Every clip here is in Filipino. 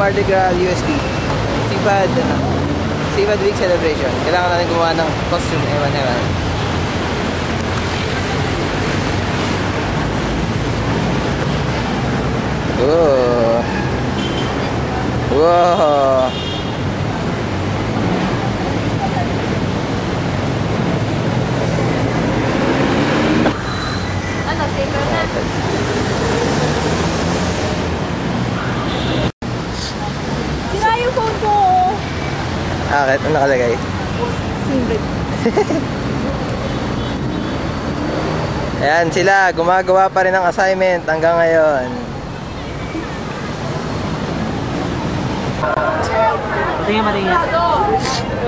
Mardi Gras UST. Sipad Week Celebration. Kailangan natin gumawa ng costume. Ewan. Oh. Wow. Ano, safer na? Sira yung phone ko. Bakit? Ano nakalagay? Simple. Ayan sila, gumagawa pa rin ng assignment hanggang ngayon. Matingin.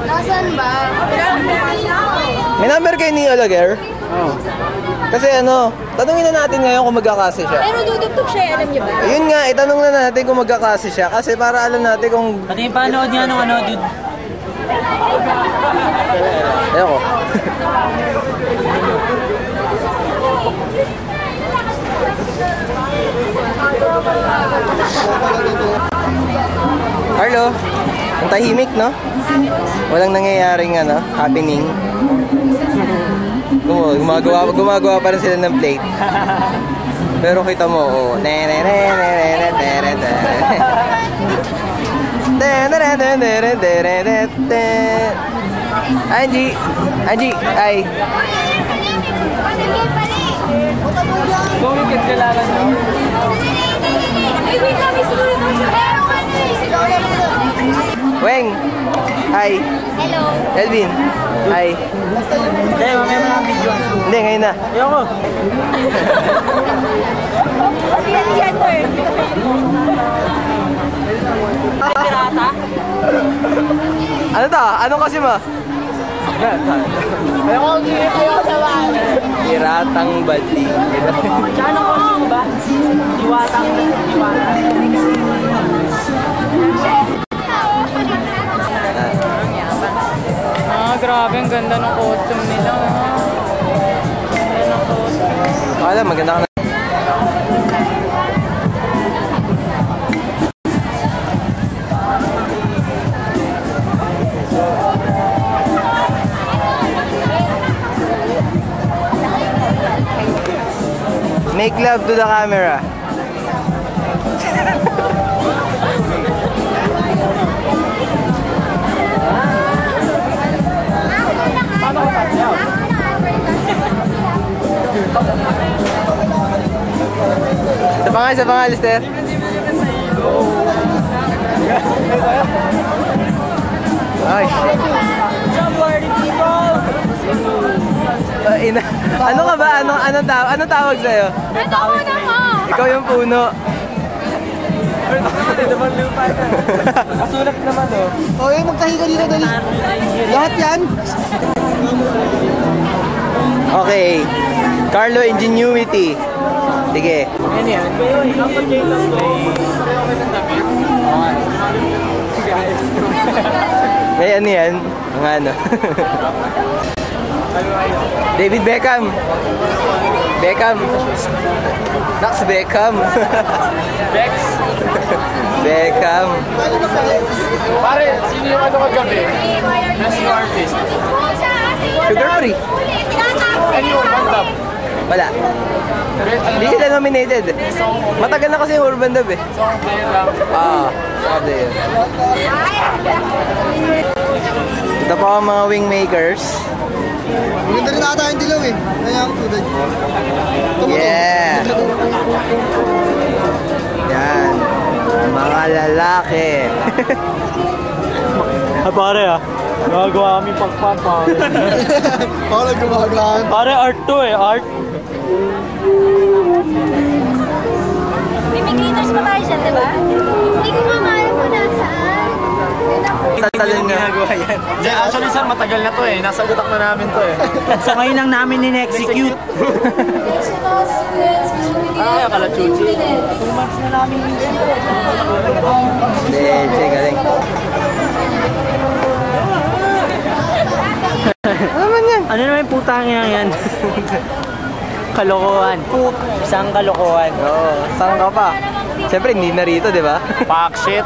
Nasaan ba? May number kayo ni Olaguer? Oo. Kasi ano, tanungin na natin ngayon kung magkaklase siya. Pero dudugtog siya, alam niyo ba? Yun nga, itanong na natin kung magkaklase siya. Kasi para alam natin kung... Pati yung panood niya nung ano, dude. Ayoko. Carlo, ang tahimik, no? Walang nangyayaring ano, happening. Gumagawa pa rin sila ng plate. Pero kita mo, oh. Angie, ay. Kung ikagkalalan mo. Weng, hi. Hello. Elvin, hi. Hindi, mamaya mo lang video. Hindi, ngayon na. Ayoko. Pirata? Ano to? Anong kasi mo? Ayoko naman. Piratang badi. Tsaka anong costume ba? Diwatang. Grabe, ang ganda ng costume nila. Ganda ng costume. Alam, maganda ka na. Make love to the camera. Sa pangal, Lister. Ay, shit. Ano ka ba? Ano tawag sa'yo? Ito ko na mo. Ikaw yung puno. Kasulat naman, oh. Okay, magkahiga dito dali. Lahat yan. Okay. Carlo Ingenuity. Sige. Ano yan? Kaya ano yan? Ang ano? David Beckham. Dax Beckham. Beckham. Pare, sino yung ano kagabi? Best artist. Sugar free. Ano yung bandap? Wala. Hindi sila nominated. Matagal na kasi yung Urban Dub eh. Song player lang. Sabi yun. Ito pa ang mga wingmakers. Maganda rin ata yung dilaw eh. Kaya ako tulad. Yeah! Yan. Mga lalaki. Pare gumagawa kami pagpan, pare. Paano gumagawa? Pare, art to eh, art. May glitters pa tayo siya, diba? Hindi ko mamahal kung nasaan. Tatalon niya. Actually sir, matagal na to eh. Nasa utak na namin to eh. Sa ngayon lang namin in-execute. Ano kaya kalachuchi? 2 months na namin Leche, galing. Ano naman yung putang yan? Kalokohan. Isang kalokohan. Oo, saan ka pa? Siyempre, hindi na rito, di ba? Pack shit.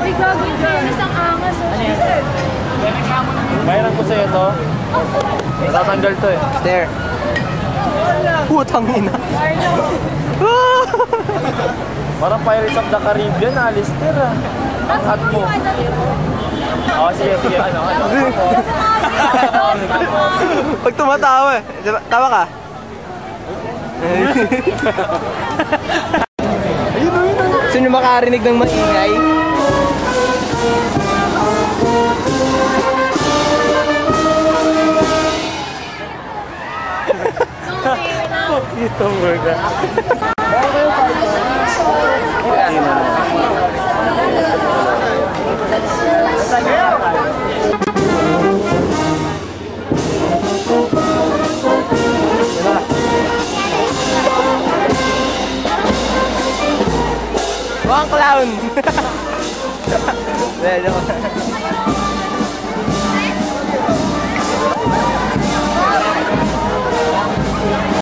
Uy, gagawin fairness ang angas. Bayaran ko sa'yo to. Natatanggal to eh. Stare. Putang ina. Parang Pirates of the Caribbean, Alistair ah. Ang hot mo. Oh, sige, sige. Ano? Pag tumatawa eh. Diba, tawa ka? Sino makarinig ng maingay? Itong burger. Mukhang clown! Hindi, joke.